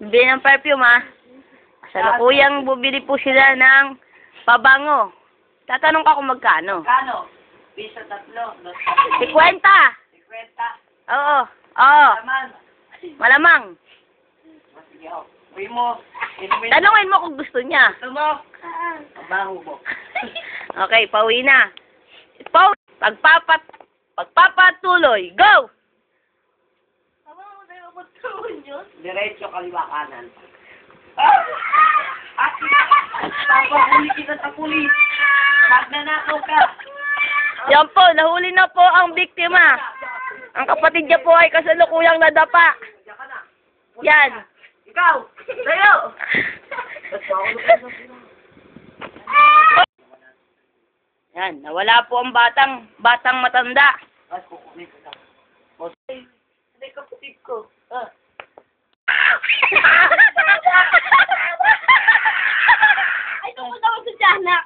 Bibili ng perfume, ha? Salukuyang bubili po sila ng pabango. Tatanong ka kung magkano. Kano? Piso 3. 50! 50. Oo. Oo. Naman. Malamang. Sige, oh. Uwi mo. Inumin mo. Tanungin mo kung gusto niya. Gusto mo? Pabango mo. Okay, pauwi na. Pagpapatuloy. Go! Diretso, kaliwa, kanan. Papahuli kita sa pulis. Magnanakaw ka. Yan po, nahuli na po ang biktima. Ang kapatid niya po ay kasalukuyang nadapa. Diyan ka na. Yan. Ikaw! Tayo! Yan, nawala po ang batang matanda. Ay, kukunin ko na. Hindi kapatid ko. Ay, tungkol naman sa tiyanak.